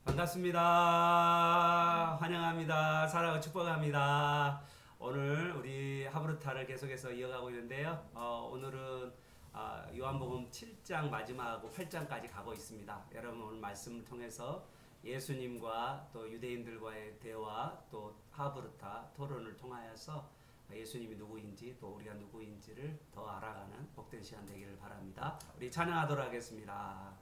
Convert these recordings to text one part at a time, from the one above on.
반갑습니다. 환영합니다. 사랑하고 축복합니다. 오늘 우리 하브르타를 계속해서 이어가고 있는데요. 오늘은 요한복음 7장 마지막하고 8장까지 가고 있습니다. 여러분 오늘 말씀을 통해서 예수님과 또 유대인들과의 대화 또 하브르타 토론을 통하여서 예수님이 누구인지 또 우리가 누구인지를 더 알아가는 복된 시간 되기를 바랍니다. 우리 찬양하도록 하겠습니다.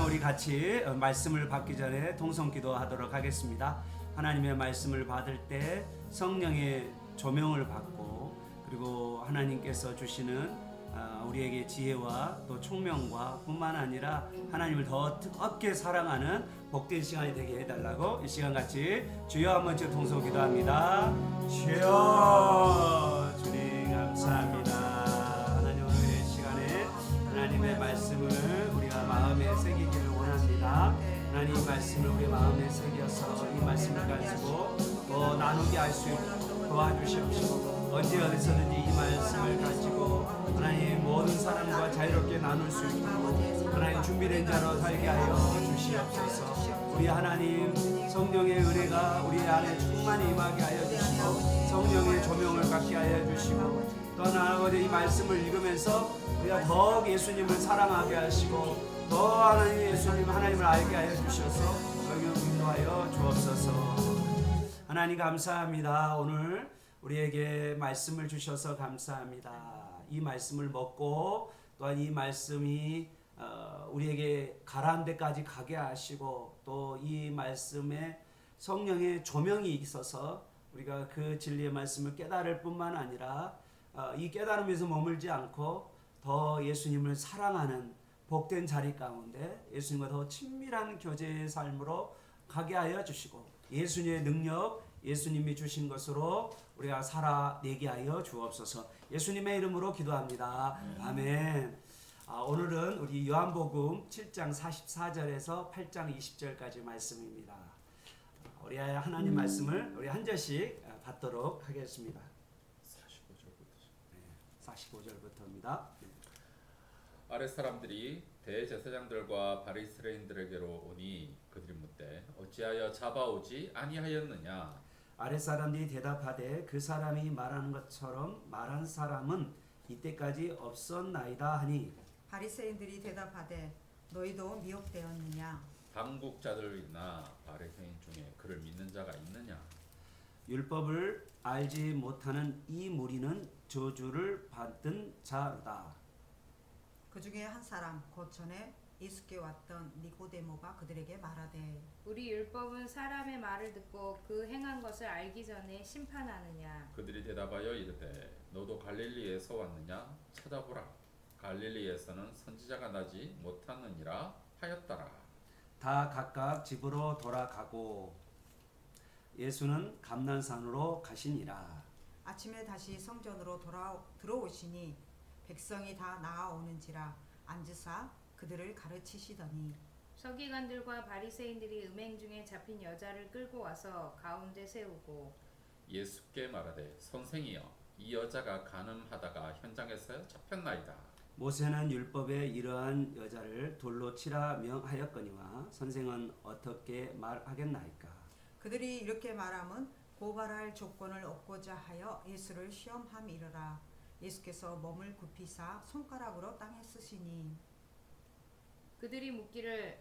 우리 같이 말씀을 받기 전에 동성기도 하도록 하겠습니다. 하나님의 말씀을 받을 때 성령의 조명을 받고 그리고 하나님께서 주시는 우리에게 지혜와 또 총명과 뿐만 아니라 하나님을 더 뜨겁게 사랑하는 복된 시간이 되게 해달라고 이 시간 같이 주여 한번 동성기도 합니다. 주여 주님 감사합니다. 하나님 오늘 이 시간에 하나님의 말씀을 우리가 마음에 새기기를 원합니다. 하나님 이 말씀을 우리 마음에 새겨서 이 말씀을 가지고 더 나누게 할 수 있도록 도와주시옵시고 언제 어디서든지 이 말씀을 가지고 하나님 모든 사람과 자유롭게 나눌 수 있도록 하나님 준비된 자로 살게 하여 주시옵소서. 우리 하나님 성령의 은혜가 우리 안에 충만히 임하게 하여 주시고 성령의 조명을 갖게 하여 주시고 또 아버지 이 말씀을 읽으면서 우리가 더욱 예수님을 사랑하게 하시고 더 하나님 예수님 하나님을 알게 하여 주셔서 영영 인도하여 주옵소서. 하나님 감사합니다. 오늘 우리에게 말씀을 주셔서 감사합니다. 이 말씀을 먹고 또한 이 말씀이 우리에게 가라앉은 데까지 가게 하시고 또 이 말씀에 성령의 조명이 있어서 우리가 그 진리의 말씀을 깨달을 뿐만 아니라 이 깨달음에서 머물지 않고 더 예수님을 사랑하는 복된 자리 가운데 예수님과 더 친밀한 교제의 삶으로 가게 하여 주시고 예수님의 능력, 예수님이 주신 것으로 우리가 살아내게 하여 주옵소서. 예수님의 이름으로 기도합니다. 아멘. 오늘은 우리 요한복음 7장 44절에서 8장 20절까지 말씀입니다. 우리 하나님 말씀을 우리 한 절씩 받도록 하겠습니다. 45절부터입니다. 아랫 사람들이 대제사장들과 바리새인들에게로 오니 그들이 묻되 어찌하여 잡아오지 아니하였느냐. 아랫 사람들이 대답하되 그 사람이 말하는 것처럼 말한 사람은 이때까지 없었나이다 하니 바리새인들이 대답하되 너희도 미혹되었느냐. 당국자들이나 바리새인 중에 그를 믿는 자가 있느냐. 율법을 알지 못하는 이 무리는 저주를 받은 자로다. 그 중에 한 사람 곧 전에 예수께 왔던 니고데모가 그들에게 말하되 우리 율법은 사람의 말을 듣고 그 행한 것을 알기 전에 심판하느냐. 그들이 대답하여 이르되 너도 갈릴리에서 왔느냐 찾아보라. 갈릴리에서는 선지자가 나지 못하느니라 하였더라. 다 각각 집으로 돌아가고 예수는 감난산으로 가시니라. 아침에 다시 성전으로 들어오시니 백성이 다 나아오는지라 앉으사 그들을 가르치시더니 서기관들과 바리새인들이 음행 중에 잡힌 여자를 끌고 와서 가운데 세우고 예수께 말하되 선생이여 이 여자가 간음하다가 현장에서 잡혔나이다. 모세는 율법에 이러한 여자를 돌로 치라 명하였거니와 선생은 어떻게 말하겠나이까. 그들이 이렇게 말함은 고발할 조건을 얻고자 하여 예수를 시험함이러라. 예수께서 몸을 굽히사 손가락으로 땅에 쓰시니 그들이 묻기를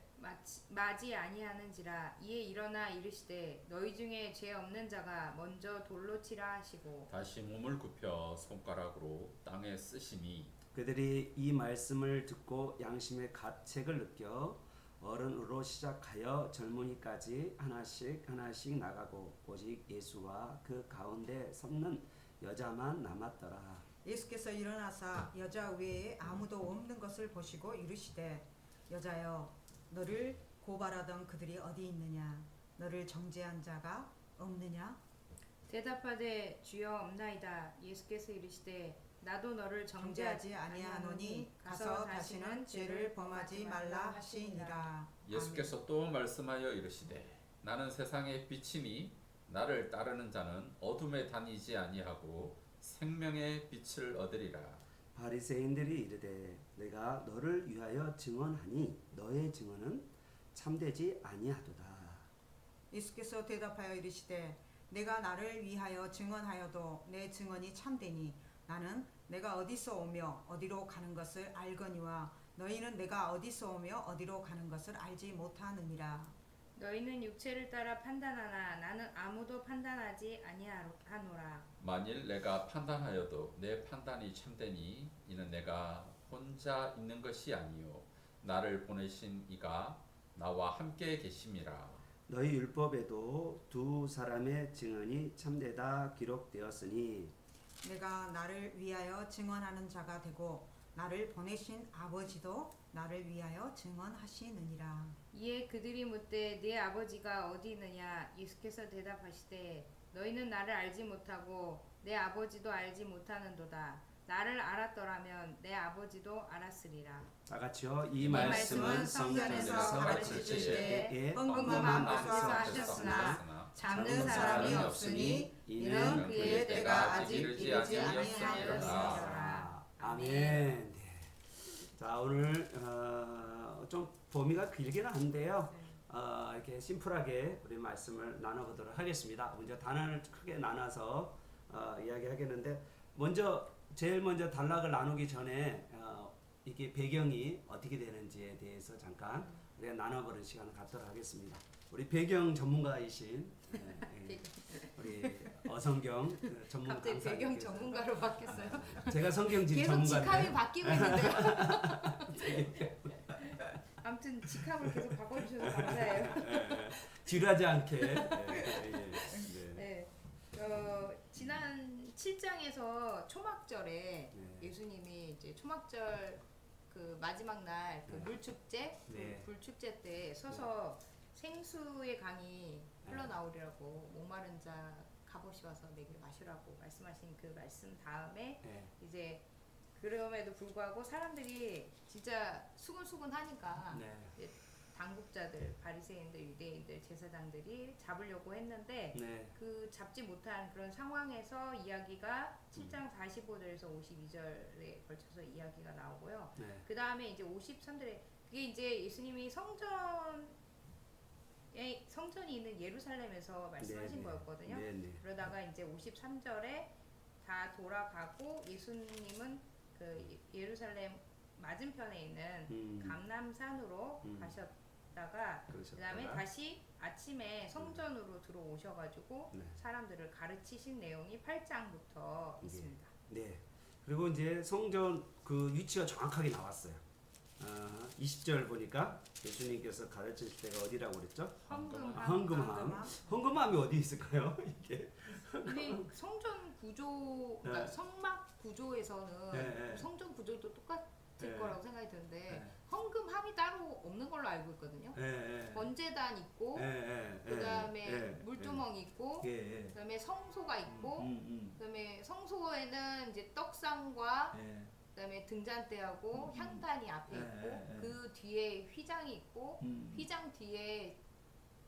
마지 아니하는지라. 이에 일어나 이르시되 너희 중에 죄 없는 자가 먼저 돌로 치라 하시고 다시 몸을 굽혀 손가락으로 땅에 쓰시니 그들이 이 말씀을 듣고 양심의 가책을 느껴 어른으로 시작하여 젊은이까지 하나씩 나가고 오직 예수와 그 가운데 섰는 여자만 남았더라. 예수께서 일어나사 여자 외에 아무도 없는 것을 보시고 이르시되 여자여 너를 고발하던 그들이 어디 있느냐 너를 정죄한 자가 없느냐. 대답하되 주여 없나이다. 예수께서 이르시되 나도 너를 정죄하지 아니하노니 가서 다시는 죄를 범하지 말라 하시니라. 예수께서 또 말씀하여 이르시되 나는 세상의 빛이니 나를 따르는 자는 어둠에 다니지 아니하고 생명의 빛을 얻으리라. 바리새인들이 이르되 내가 너를 위하여 증언하니 너의 증언은 참되지 아니하도다. 예수께서 대답하여 이르시되 내가 나를 위하여 증언하여도 내 증언이 참되니 나는 내가 어디서 오며 어디로 가는 것을 알거니와 너희는 내가 어디서 오며 어디로 가는 것을 알지 못하느니라. 너희는 육체를 따라 판단하나 나는 아무도 판단하지 아니하노라. 만일 내가 판단하여도 내 판단이 참되니 이는 내가 혼자 있는 것이 아니요 나를 보내신 이가 나와 함께 계심이라. 너희 율법에도 두 사람의 증언이 참되다 기록되었으니 내가 나를 위하여 증언하는 자가 되고 나를 보내신 아버지도 나를 위하여 증언하시느니라. 이에 그들이 묻되 네 아버지가 어디 있느냐. 예수께서 대답하시되 너희는 나를 알지 못하고 내 아버지도 알지 못하는도다. 나를 알았더라면 내 아버지도 알았으리라. 다 같이요. 이 말씀은 성전에서 가르치실 때에 엉금한 곳에서 하셨으나 잡는 사람이 없으니 이는 그의 때가 아직 이르지 아니하였음이라. 아멘. 네. 자 오늘 좀 범위가 길긴 한데요. 이렇게 심플하게 우리 말씀을 나눠보도록 하겠습니다. 먼저 단어를 크게 나눠서 이야기하겠는데 제일 먼저 단락을 나누기 전에 이게 배경이 어떻게 되는지에 대해서 잠깐 우리가 나눠보는 시간을 갖도록 하겠습니다. 우리 배경 전문가이신 우리 어성경 전문 갑자기 강사님께서 배경 전문가로 바뀌었어요. 제가 성경질 계속 직함이 전문가인데 바뀌고 있는데요. 아무튼 직함을 계속 바꿔주셔서 감사해요. 지루하지 않게 네. 지난 7장에서 초막절에 네. 예수님이 이제 초막절 그 마지막 날 그 네. 물축제, 네. 불축제 때 서서 생수의 강이 흘러나오리라고 목마른 자 값없이 와서 내게 마시라고 말씀하신 그 말씀 다음에 네. 이제 그럼에도 불구하고 사람들이 진짜 수근수근하니까 네. 당국자들, 바리새인들, 유대인들, 제사장들이 잡으려고 했는데 네. 그 잡지 못한 그런 상황에서 이야기가 7장 45절에서 52절에 걸쳐서 이야기가 나오고요. 네. 그 다음에 이제 53절에 그게 이제 예수님이 성전이 있는 예루살렘에서 말씀하신 네. 거였거든요. 네. 네. 그러다가 이제 53절에 다 돌아가고 예수님은 그 예루살렘 맞은편에 있는 감람산으로 가셨다가 그다음에 다시 아침에 성전으로 들어오셔가지고 네. 사람들을 가르치신 내용이 8장부터 있습니다. 네. 그리고 이제 성전 그 위치가 정확하게 나왔어요. 20절 보니까 예수님께서 가르치실 때가 어디라고 그랬죠? 헌금함. 헌금함. 헌금함이 어디 있을까요? 이게 우리 성전 구조, 그러니까 네. 성막 구조에서는 네, 네. 성전 구조도 똑같을 네. 거라고 생각이 드는데 네. 헌금함이 따로 없는 걸로 알고 있거든요. 번제단 있고 그다음에 물두멍 있고 그다음에 성소가 있고 그다음에 성소에는 이제 떡상과 그다음에 등잔대하고 향단이 앞에 있고 그 뒤에 휘장이 있고 휘장 뒤에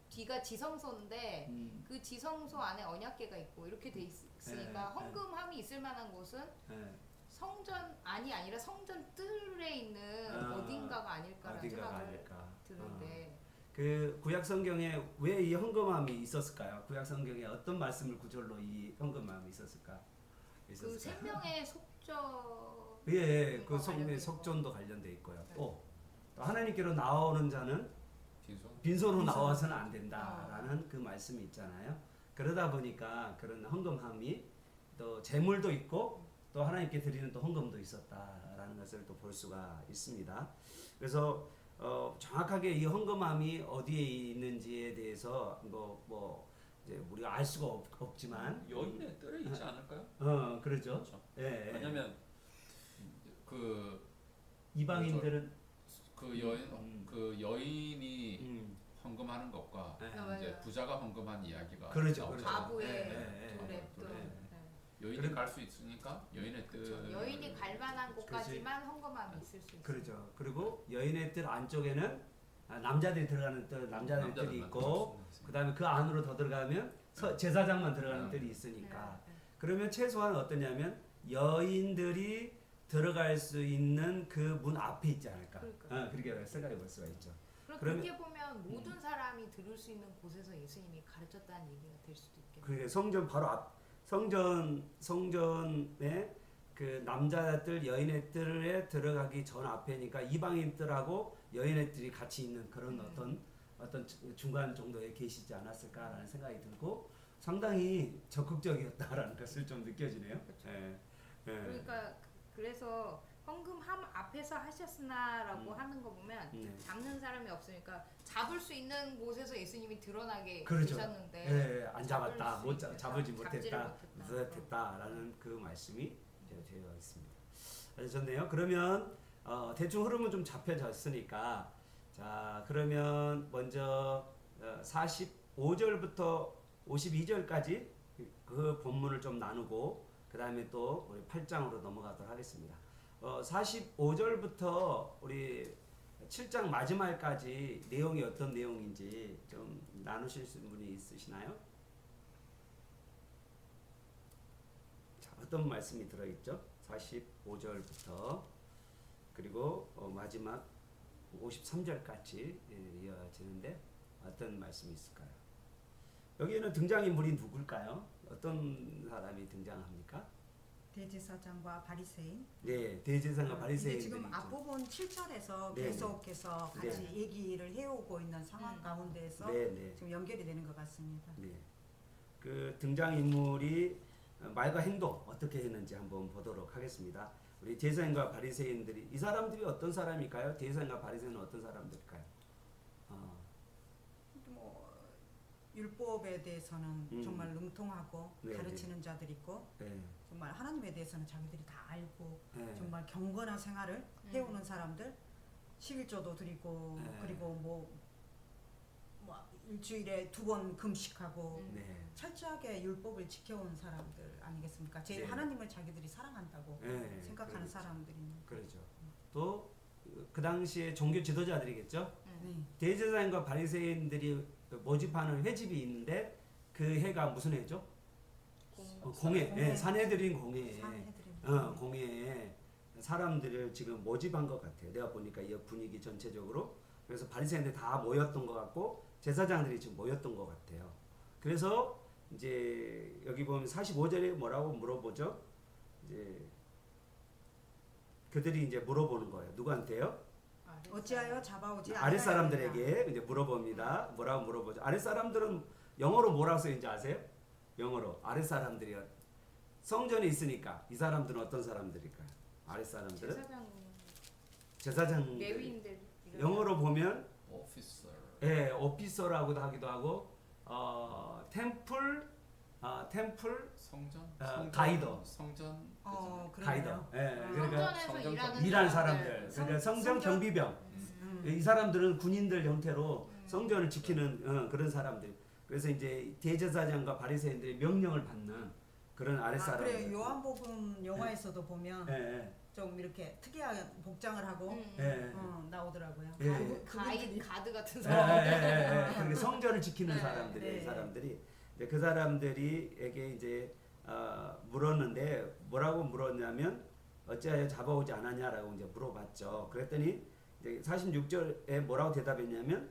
뒤가 지성소인데 그 지성소 안에 언약궤가 있고 이렇게 돼 있으니까 헌금함이 있을 만한 곳은 성전 안이 아니라 성전 뜰에 있는 어딘가가 아닐까라는 생각을 드는데 그 구약 성경에 왜 이 헌금함이 있었을까요? 구약 성경에 어떤 말씀을 구절로 이 헌금함이 있었을까? 그 생명의 속전 그 성경의 속전도 관련돼 있고요. 또 하나님께로 나오는 자는 빈손으로 나와서는 안 된다라는 그 말씀이 있잖아요. 그러다 보니까 그런 헌금함이 또 재물도 있고 또 하나님께 드리는 또 헌금도 있었다라는 것을 또 볼 수가 있습니다. 그래서 정확하게 이 헌금함이 어디에 있는지에 대해서 이제 우리가 알 수가 없지만 여인의 뜰에 있지 않을까요? 그렇죠. 그렇죠. 왜냐면 그 이방인들은 그 여인이 헌금하는 것과 이제 부자가 헌금한 이야기가 그렇죠. 나오죠. 과부의 여인이 갈 수 있으니까 여인의 뜰 여인이 갈 만한 곳까지만 헌금함이 있을 수 있어요. 그렇죠. 그리고 여인의 뜰 안쪽에는 남자들이 들어가는 뜰, 남자들 뜰이 있고 그다음에 그 안으로 더 들어가면 제사장만 들어가는 뜰이 있으니까 그러면 최소한 어떠냐면 여인들이 들어갈 수 있는 그 문 앞에 있지 않을까. 그렇게 생각해 볼 수가 있죠. 그렇게 보면 모든 사람이 들을 수 있는 곳에서 예수님이 가르쳤다는 얘기가 될 수도 있겠네요. 그게 성전 바로 앞 성전에 그 남자들 여인의 뜰에 들어가기 전 앞에니까 이방인 뜰하고 여인의 뜰이 같이 있는 그런 어떤 중간 정도에 계시지 않았을까라는 생각이 들고 상당히 적극적이었다라는 것을 좀 느껴지네요. 그러니까 그래서 헌금함 앞에서 하셨으나라고 하는 거 보면 잡는 사람이 없으니까 잡을 수 있는 곳에서 예수님이 드러나게 계셨는데 안 잡았다, 잡지 못했다라는 그 말씀이 되어 있습니다. 아주 좋네요. 그러면 대충 흐름은 좀 잡혀졌으니까 자 그러면 먼저 45절부터 52절까지 그 본문을 좀 나누고 그 다음에 또 우리 8장으로 넘어가도록 하겠습니다. 45절부터 우리 7장 마지막까지 내용이 어떤 내용인지 좀 나누실 분이 있으시나요? 자, 어떤 말씀이 들어있죠? 45절부터 그리고 마지막 53절까지 이어지는데 어떤 말씀이 있을까요? 여기에는 등장인물이 누굴까요? 어떤 사람이 등장합니까? 대제사장과 바리새인. 네, 대제사장과 바리새인들이 지금 앞부분 7절에서 계속해서 같이 얘기를 해오고 있는 상황 가운데에서 지금 연결이 되는 것 같습니다. 네, 그 등장인물이 말과 행동 어떻게 했는지 한번 보도록 하겠습니다. 우리 대제사장과 바리새인들이 이 사람들이 어떤 사람일까요? 대제사장과 바리새인은 어떤 사람들일까요? 율법에 대해서는 정말 능통하고 가르치는 자들이 있고 정말 하나님에 대해서는 자기들이 다 알고 정말 경건한 생활을 해오는 사람들 11조도 드리고 그리고 뭐 일주일에 2번 금식하고 철저하게 율법을 지켜온 사람들 아니겠습니까? 제일 하나님을 자기들이 사랑한다고 생각하는 사람들입니다. 그렇죠. 또 그 당시에 종교 지도자들이겠죠. 대제사장과 바리새인들이 모집하는 회집이 있는데 그 해가 무슨 해죠? 공회. 산헤드린 공회에 공회에 사람들을 지금 모집한 것 같아요. 내가 보니까 이 분위기 전체적으로. 그래서 바리새인들이 다 모였던 것 같고 제사장들이 지금 모였던 것 같아요. 그래서 이제 여기 보면 45절에 뭐라고 물어보죠? 이제 그들이 이제 물어보는 거예요. 누구한테요? 어찌하여 잡아오지 아랫사람들에게 이제 물어봅니다. 뭐라고 물어보죠? 아랫사람들은 영어로 뭐라고 쓰는지 아세요? 영어로 아랫사람들이요. 성전에 있으니까 이 사람들은 어떤 사람들일까요? 아랫사람들은 제사장 레위인들 영어로 보면 오피서. 오피서라고도 하기도 하고 템플 성전. 가이더. 성전. 가이더. 그러네요. 그러니까 성전에서 성전 일하는 사람들. 그러니까 성전 성전? 경비병. 이 사람들은 군인들 형태로 성전을 지키는 그런 사람들. 그래서 이제 대제사장과 바리새인들의 명령을 받는 그런 아랫사람들. 그래 요한복음 영화에서도 보면 예, 좀 이렇게 특이한 복장을 하고 예. 나오더라고요. 예. 가드 같은 사람. 그렇게 성전을 지키는 네. 사람들이 네. 사람들이 이제 그 사람들이에게 이제 물었는데 뭐라고 물었냐면 어찌하여 잡아오지 않았냐라고 이제 물어봤죠. 그랬더니 이제 46절에 뭐라고 대답했냐면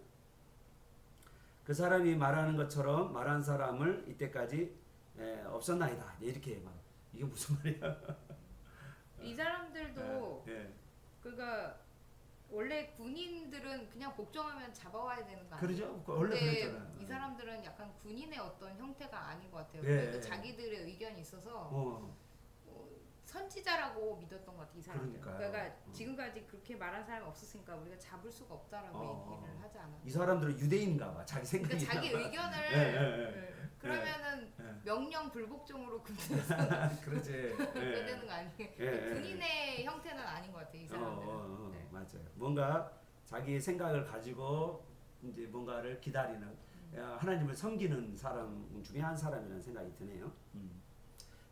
그 사람이 말하는 것처럼 말한 사람을 이때까지 없었나이다. 이렇게 막 이게 무슨 말이야? 이 사람들도 예. 그러니까 원래 군인들은 그냥 복종하면 잡아와야 되는 거 아니에요? 그러죠. 원래 근데 그랬잖아요. 이 사람들은 약간 군인의 어떤 형태가 아닌 것 같아요. 예. 그래도 자기들의 의견이 있어서 어. 선지자라고 믿었던 것 같아 이 사람들. 그러니까요. 그러니까 지금까지 그렇게 말한 사람이 없었으니까 우리가 잡을 수가 없다라고 얘기를 하지 않아. 이 사람들은 유대인가 봐. 자기 생각이. 그러니까 자기 의견을 예. 그러면은 예. 명령 불복종으로 군대에서 그렇지. 해야 되는 거 아니에요? 예. 군인의 형태는 아닌 것 같아 이 사람들은. 네. 맞아요. 뭔가 자기의 생각을 가지고 이제 뭔가를 기다리는 하나님을 섬기는 사람 중에 한 사람이라는 생각이 드네요.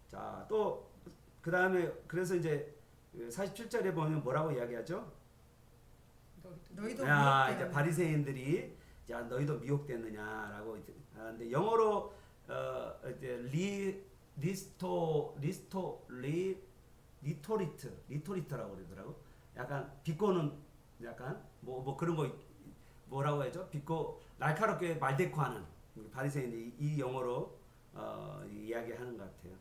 자, 또 그 다음에 그래서 이제 47절에 보면 뭐라고 이야기하죠? 너희도 이제 미혹되었느냐. 바리새인들이 야 너희도 미혹됐느냐라고 하는데 영어로 이제 리토리트라고 그러더라고. 약간 비꼬는 약간 뭐 그런 거 뭐라고 하죠? 비꼬 날카롭게 말대꾸하는 바리새인이 이 영어로 이야기하는 것 같아요.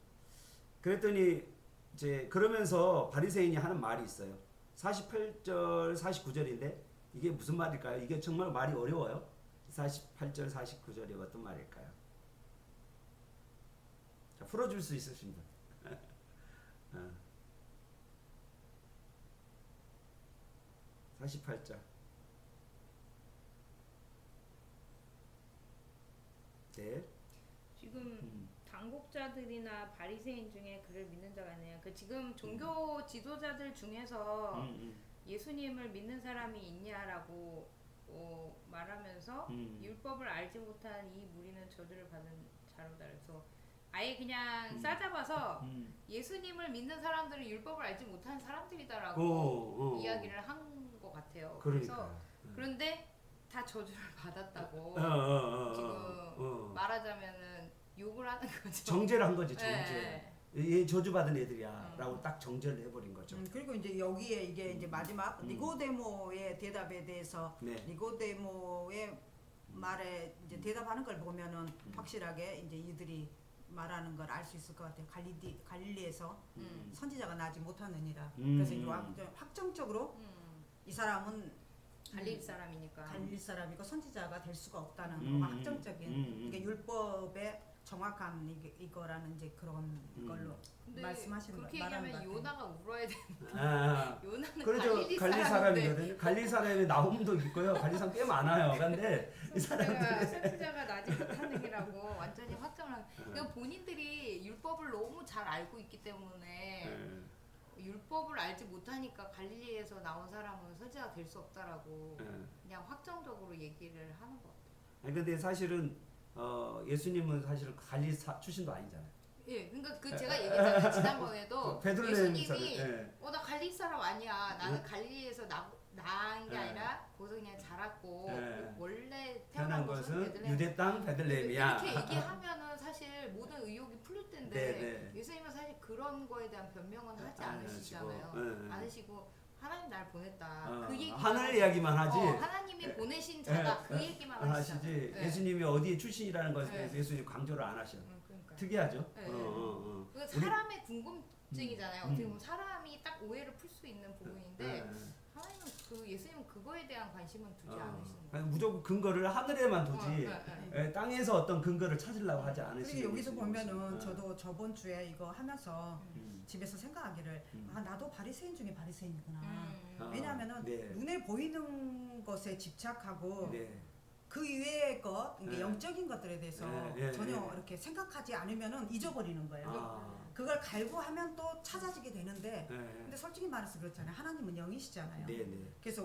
그랬더니 이제 그러면서 바리새인이 하는 말이 있어요. 48절 49절인데 이게 무슨 말일까요? 이게 정말 말이 어려워요. 48절 49절이 어떤 말일까요? 자, 풀어줄 수 있으십니다. 48절. 네. 지금 당국자들이나 바리새인 중에 그를 믿는 자가 있느냐. 그 지금 종교 지도자들 중에서 예수님을 믿는 사람이 있냐라고 말하면서 율법을 알지 못한 이 무리는 저주를 받은 자로다. 그래서 아예 그냥 싸잡아서 예수님을 믿는 사람들은 율법을 알지 못한 사람들이다라고 이야기를 한 것 같아요. 그래서 그런데 다 저주를 받았다고 지금 말하자면은 욕을 하는 거죠. 정죄를 한 거지, 정죄. 네. 얘 저주받은 애들이야 라고 딱 정죄를 해버린 거죠. 그리고 이제 여기에 이게 이제 마지막 니고데모의 대답에 대해서 네. 니고데모의 말에 이제 대답하는 걸 보면은 확실하게 이제 이들이 말하는 걸 알 수 있을 것 같아요. 갈릴리에서 선지자가 나지 못하느니라. 그래서 이제 확정적으로 이 사람은 갈릴 사람이니까. 갈릴 사람이고 선지자가 될 수가 없다는 확정적인 그러니까 율법의 정확한 이거라는 이제 그런 걸로 근데 말씀하시는 그렇게 말하는 얘기하면 것 같아요. 요나가 울어야 되는. 아, 요나는 그렇죠. 갈릴리 갈릴 사람인데. 사람이거든요. 갈릴 사람이 나홈도 있고요. 갈릴 사람 꽤 많아요. 근데 이 사람들이 선지자가 나지 못하는이라고 완전히 확정을 한. 그러니까 본인들이 율법을 너무 잘 알고 있기 때문에 율법을 알지 못하니까 갈릴리에서 나온 사람은 선지자가 될 수 없다라고 그냥 확정적으로 얘기를 하는 것 같아요. 아니 근데 사실은 예수님은 사실 갈릴 출신도 아니잖아요. 예, 그러니까 그 제가 얘기했잖아요 지난번에도 베들레헴 예수님이 사람, 나 갈릴 사람 아니야. 나는 갈릴리에서 나은 게 아니라 거기서 그냥 자랐고 원래 태어난 것은 베들레헴. 유대 땅 베들레헴이야. 이렇게 얘기하면은 사실 모든 의혹이 풀릴 텐데 예수님은 사실 그런 거에 대한 변명은 하지 않으시잖아요. 않으시고 하나님 날 보냈다. 그 얘기 하늘 이야기만 하지. 하나님이 보내신 자다. 그 얘기만 하시지. 예수님이 어디에 출신이라는 것에 대해서 예수님 강조를 안 하셔. 그러니까. 특이하죠. 사람의 궁금증이잖아요. 어떻게 보면 사람이 딱 오해를 풀 수 있는 부분인데 하나님은 그 예수님은 그거에 대한 관심은 두지 않으시는 거예요. 아니, 무조건 근거를 하늘에만 두지 땅에서 어떤 근거를 찾으려고 하지 않으시는 그리고 여기서 예수님이시죠. 보면은 저도 저번 주에 이거 하면서 집에서 생각하기를 아 나도 바리새인 중에 바리새인이구나. 왜냐하면은 네. 눈에 보이는 것에 집착하고 네. 그 이외의 것, 그러니까 네. 영적인 것들에 대해서 네, 전혀 네. 이렇게 생각하지 않으면은 잊어버리는 거예요. 아. 그걸 갈구하면 또 찾아지게 되는데, 네. 근데 솔직히 말해서 그렇잖아요. 하나님은 영이시잖아요. 네, 네. 그래서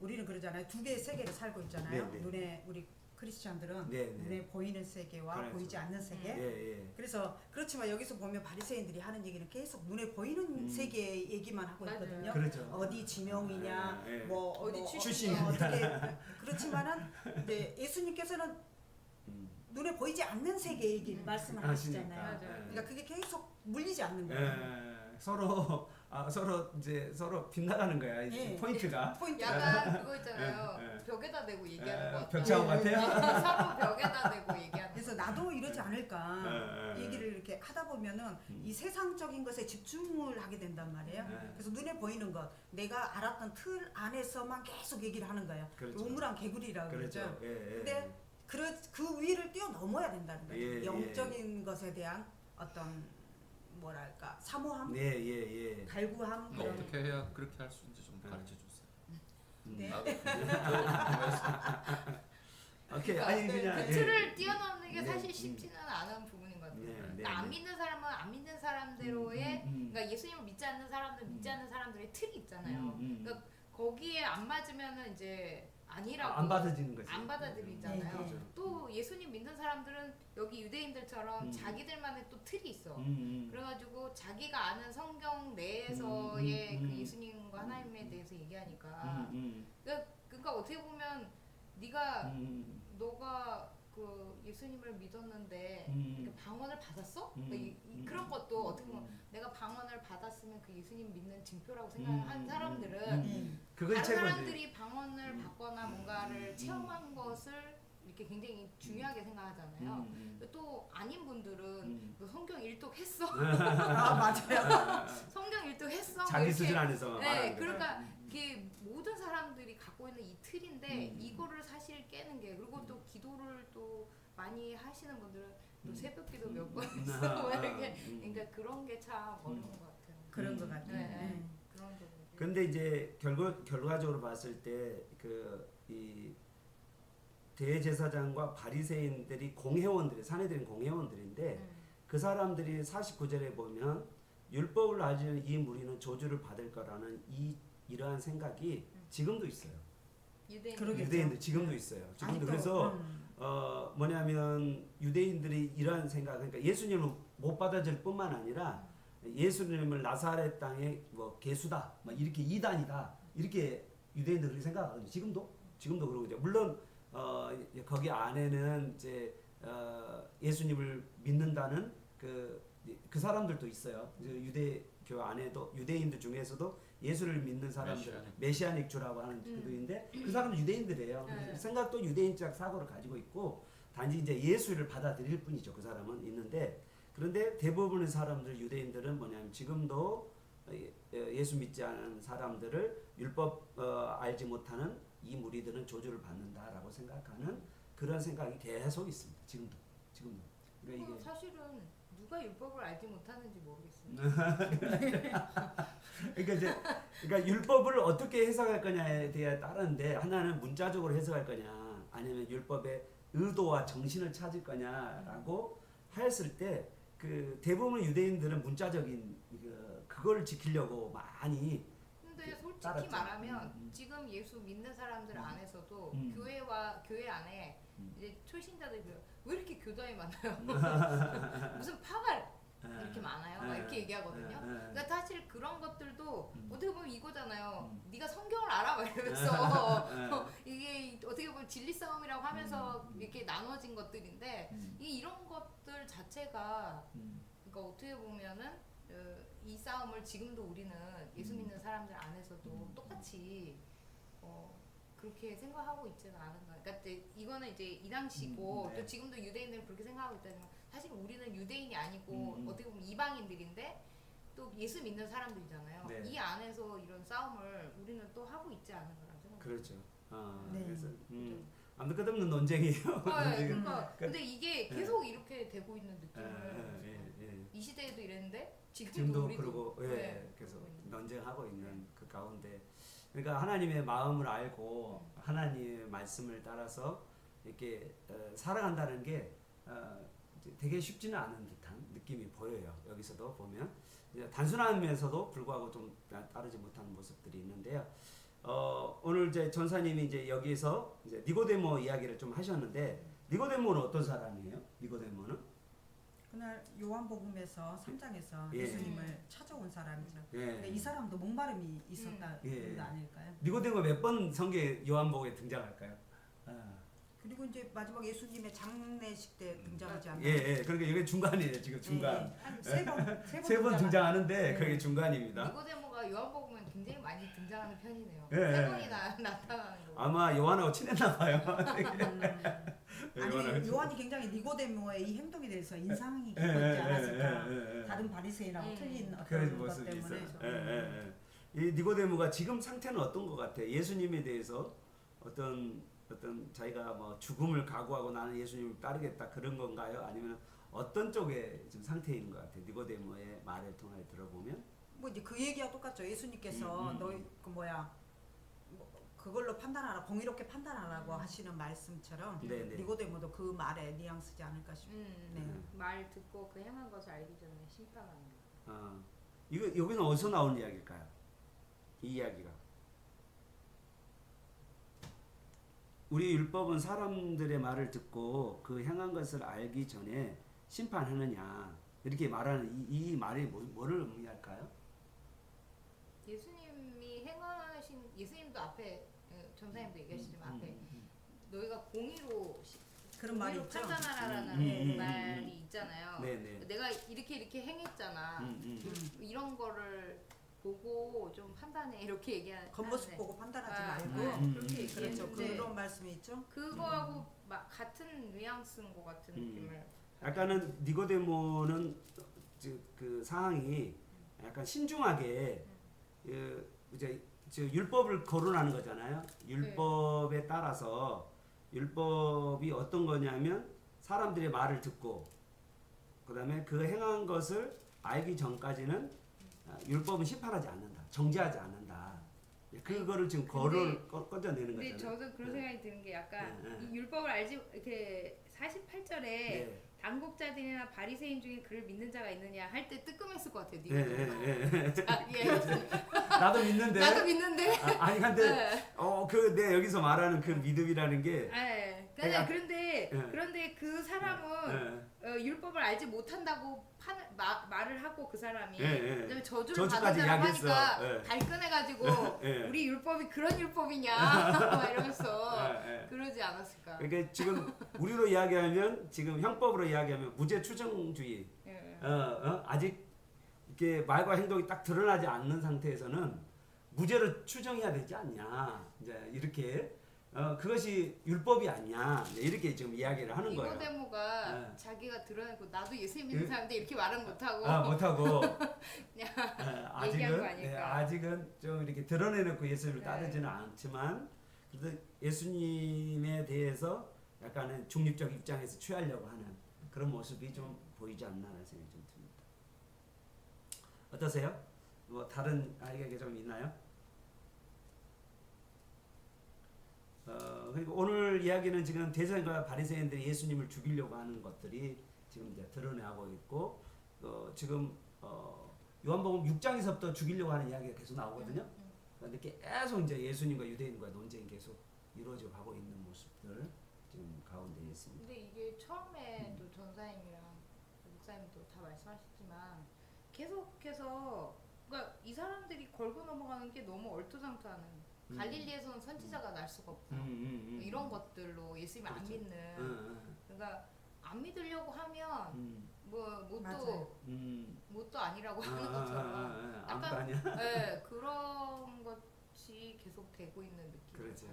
우리는 그러잖아요. 두 개의 세계를 살고 있잖아요. 네, 네. 눈에 우리 크리스찬들은 네, 네. 눈에 보이는 세계와 그렇죠. 보이지 않는 세계. 예, 예. 그래서 그렇지만 여기서 보면 바리새인들이 하는 얘기는 계속 눈에 보이는 세계 얘기만 하고 맞아요. 있거든요. 그렇죠. 어디 지명이냐, 예, 예. 뭐 어디 출신이냐. 어떻게 그렇지만은 이제 예수님께서는 눈에 보이지 않는 세계 얘기 말씀을 하시잖아요. 맞아요. 그러니까 그게 계속 물리지 않는 거예요. 예. 서로 이제 서로 빗나가는 거야. 이 예. 포인트가. 약간 그거 있잖아요. 예, 예. 벽에다 대고 얘기하는 거 같아요. 벽차고 같아요. 서로 벽에다 대고 얘기하는. 그래서 나도 이러지 않을까 예, 예. 얘기를 이렇게 하다 보면은 이 세상적인 것에 집중을 하게 된단 말이에요. 예. 그래서 눈에 보이는 것, 내가 알았던 틀 안에서만 계속 얘기를 하는 거예요. 그렇죠. 우물안 개구리라고 그러죠. 그렇죠. 예, 예. 근데 그 위를 뛰어넘어야 된다는 거죠. 예, 예. 영적인 것에 대한 어떤 뭐랄까 사모함, 네, 예, 예. 갈구함 뭐 그런. 어떻게 해야 그렇게 할 수 있는지 좀 가르쳐 주세요. 네. 나도 궁금해서. 오케이. 아니 그냥 그 예. 틀을 뛰어넘는 게 네, 사실 쉽지는 않은 부분인 것 같아요. 네, 네, 그러니까 안 네. 믿는 사람은 안 믿는 사람대로의 음. 그러니까 예수님을 믿지 않는 사람들 믿지 않는 사람들의 틀이 있잖아요. 음. 그러니까 거기에 안 맞으면은 이제 아니라고 안 받아지는 거지. 안 받아들이잖아요. 네, 네. 또 예수님 믿는 사람들은 여기 유대인들처럼 음. 자기들만의 또 틀이 있어. 음. 그래가지고 자기가 아는 성경 내에서의 그 음. 예수님과 하나님에 대해서 얘기하니까 음. 그러니까 어떻게 보면 네가 음. 너가 그 예수님을 믿었는데 이렇게 방언을 받았어? 음. 그러니까 그런 것도 어떻게 보면 내가 방언을 받았으면 그 예수님 믿는 증표라고 생각하는 사람들은 그걸 다른 최고지. 사람들이 방언을 받거나 뭔가를 체험한 것을 이렇게 굉장히 중요하게 생각하잖아요. 또 아닌 분들은 너 성경 일독했어? 아 맞아요. 성경 일독했어? 자기 이렇게. 수준 안에서 네, 말하는 거죠. 그러니까 이게 모든 사람들이 갖고 있는 이 틀인데 이거를 사실 깨는 게 그리고 또 기도를 또 많이 하시는 분들은 또 새벽기도 몇 번 했어 뭐 이렇게 그러니까 그런 게 참 어려운 것 같아요. 그런 것 같아요. 네, 네. 그런 부분. 근데 이제 결과적으로 봤을 때 이 대제사장과 바리새인들이 공회원들이 사내들인 공회원들인데 그 사람들이 49절에 보면 율법을 가지는 이 무리는 저주를 받을 거라는 이러한 생각이 지금도 있어요. 그러겠죠. 유대인들 지금도 있어요. 지금도 아직도, 그래서 뭐냐면 유대인들이 이러한 생각 그러니까 예수님을 못 받아줄 뿐만 아니라 예수님을 나사렛 땅의 뭐 개수다, 막 이렇게 이단이다 이렇게 유대인들이 그렇게 생각하거든요. 지금도 그러고 이제 물론 거기 안에는 이제 예수님을 믿는다는 그 사람들도 있어요. 이제 유대교 안에도 유대인들 중에서도 예수를 믿는 사람들 메시아닉 주라고 하는 그들인데 그 사람은 유대인들이에요. 네. 생각도 유대인적 사고를 가지고 있고 단지 이제 예수를 받아들일 뿐이죠. 그 사람은 있는데 그런데 대부분의 사람들 유대인들은 뭐냐면 지금도 예수 믿지 않은 사람들을 율법 알지 못하는 이 무리들은 저주를 받는다라고 생각하는 그런 생각이 계속 있습니다. 지금도. 그러니까 이게 사실은 누가 율법을 알지 못하는지 모르겠어요. 그러니까 율법을 어떻게 해석할 거냐에 대해 따르는데 하나는 문자적으로 해석할 거냐 아니면 율법의 의도와 정신을 찾을 거냐라고 하였을 때 그 대부분 유대인들은 문자적인 그걸 지키려고 많이 근데 솔직히 따랐죠. 말하면 지금 예수 믿는 사람들 안에서도 교회 안에 이제 초신자들 왜 이렇게 교단이 많아요? 무슨 파가 이렇게 많아요? 막 이렇게 얘기하거든요. 그러니까 사실 그런 것들도 어떻게 보면 이거잖아요. 네가 성경을 알아? 막 이러면서 이게 어떻게 보면 진리 싸움이라고 하면서 이렇게 나눠진 것들인데 이런 것들 자체가 그러니까 어떻게 보면은 이 싸움을 지금도 우리는 예수 믿는 사람들 안에서도 똑같이 그렇게 생각하고 있지는 않은 거예요. 그러니까 이거는 이제 이 당시고 네. 또 지금도 유대인들은 그렇게 생각하고 있다는 건 사실 우리는 유대인이 아니고 어떻게 보면 이방인들인데 또 예수 믿는 사람들이잖아요. 네. 이 안에서 이런 싸움을 우리는 또 하고 있지 않은 거라고 생각해요. 그렇죠. 네. 그래서 아무튼 끝없는 논쟁이에요. 그러니까 근데 이게 계속 이렇게 되고 있는 느낌을 이 시대에도 이랬는데 지금도 지금도 우리도 그러고 계속 그러고 있는 논쟁하고 있는 그 가운데 그러니까 하나님의 마음을 알고 하나님의 말씀을 따라서 이렇게 살아간다는 게 이제 되게 쉽지는 않은 듯한 느낌이 보여요. 여기서도 보면 이제 단순하면서도 불구하고 좀 따르지 못하는 모습들이 있는데요. 오늘 이제 전사님이 이제 여기서 이제 니고데모 이야기를 좀 하셨는데 니고데모는 어떤 사람이에요? 니고데모는 그날 요한복음에서 3장에서 예. 예수님을 찾아온 사람이죠. 근데 예. 이 사람도 목마름이 있었다 예. 그런 거 아닐까요? 니고데모 몇 번 성경 요한복음에 등장할까요? 그리고 이제 마지막 예수님의 장례식 때 등장하지 않나요? 예. 그러니까 이게 중간이에요. 지금 중간. 한세 번 등장하는데 네. 그게 중간입니다. 니고데모가 요한복음은 굉장히 많이 등장하는 편이네요. 예, 세 예. 번이나 나타나는 거. 아마 요한하고 친했나 봐요. 아니 요한이 굉장히 니고데모의 이 행동에 대해서 인상이 깊었지 않았을까? 다른 바리새인하고 틀린 그런 어떤 것 모습이 때문에. 있어요. 이 니고데모가 지금 상태는 어떤 것 같아요? 예수님에 대해서 어떤 자기가 뭐 죽음을 각오하고 나는 예수님을 따르겠다 그런 건가요? 아니면 어떤 쪽에 지금 상태에 있는 것 같아요? 니고데모의 말을 통해 들어보면 뭐 이제 그 얘기와 똑같죠. 예수님께서 너희 그 뭐야 그걸로 판단하라, 공의롭게 판단하라고 하시는 말씀처럼 네네. 니고데모도 그 말에 뉘앙스지 않을까 싶네요. 말 듣고 그 행한 것을 알기 전에 심판하는 거. 이거 여기는 어디서 나온 이야기일까요? 이 이야기가 우리 율법은 사람들의 말을 듣고 그 행한 것을 알기 전에 심판하느냐 이렇게 말하는 이 말이 뭐를 의미할까요? 예수님이 행하신 예수님도 앞에 전사님도 얘기하시지만 앞에 너희가 공의로 그런 말이 있죠. 판단하라는 말이 있잖아요. 네네. 내가 이렇게 행했잖아. 이런 거를 보고 좀 판단해 이렇게 얘기하는. 겉모습 보고 판단하지 말고 그렇게 그렇죠. 얘기했는데 그런 말씀이 있죠. 그거하고 막 같은 뉘앙스인 것 같은 느낌을. 약간은 니고데모는 그 상황이 약간 신중하게 이제 율법을 거론하는 거잖아요. 율법에 따라서 율법이 어떤 거냐면 사람들의 말을 듣고 그다음에 그 행한 것을 알기 전까지는 율법은 심판하지 않는다. 정죄하지 않는다. 그거를 지금 꺼져내는 근데 거잖아요. 저도 그런 생각이 드는 게 약간 이 율법을 알지 이렇게 48절에 당국자들이나 바리새인 중에 그를 믿는 자가 있느냐 할 때 뜨끔했을 것 같아요. 나도 믿는데. 나도 믿는데. 아니 근데 내 여기서 말하는 그 믿음이라는 게. 그런데 그 사람은 율법을 알지 못한다고 말을 하고 그 사람이 그다음에 저주를 받은 사람 하니까 발끈해가지고 우리 율법이 그런 율법이냐 막 이러면서 그러지 않았을까. 그러니까 지금 우리로 이야기하면 지금 형법으로 이야기하면 무죄 추정주의. 아직 이렇게 말과 행동이 딱 드러나지 않는 상태에서는 무죄로 추정해야 되지 않냐. 이제 이렇게 그것이 율법이 아니냐. 이렇게 지금 이야기를 하는 거예요. 니고데모가 자기가 드러내고 나도 예수 믿는 사람인데 이렇게 말은 못하고 그냥 얘기한 거 아닐까. 아직은 좀 이렇게 드러내놓고 예수님을 따르지는 않지만 그래도 예수님에 대해서 약간은 중립적 입장에서 취하려고 하는 그런 모습이 좀 보이지 않나라는 생각이 좀 듭니다. 어떠세요? 뭐 다른 아이에게 좀 있나요? 그리고 오늘 이야기는 지금 대제사장과 바리새인들이 예수님을 죽이려고 하는 것들이 지금 이제 드러나고 있고 지금 요한복음 6장에서부터 죽이려고 하는 이야기가 계속 나오거든요. 그런데 계속 이제 예수님과 유대인과 논쟁이 계속 이루어져 가고 있는 모습들 지금 가운데 있습니다. 근데 이게 처음에도 전사님이랑 목사님도 다 말씀하셨지만 계속해서 그러니까 이 사람들이 걸고 넘어가는 게 너무 얼토당토하는. 갈릴리에서는 선지자가 날 수가 없다. 이런 것들로 예수님을 안 믿는. 그러니까 안 믿으려고 하면 뭐 뭣도 아니라고 하는 것처럼 아무도 아니야. 그런 것이 계속 되고 있는 느낌. 그렇죠.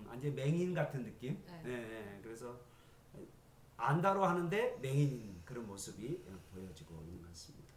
완전 맹인 같은 느낌. 그래서 안다로 하는데 맹인인 그런 모습이 보여지고 있는 것 같습니다.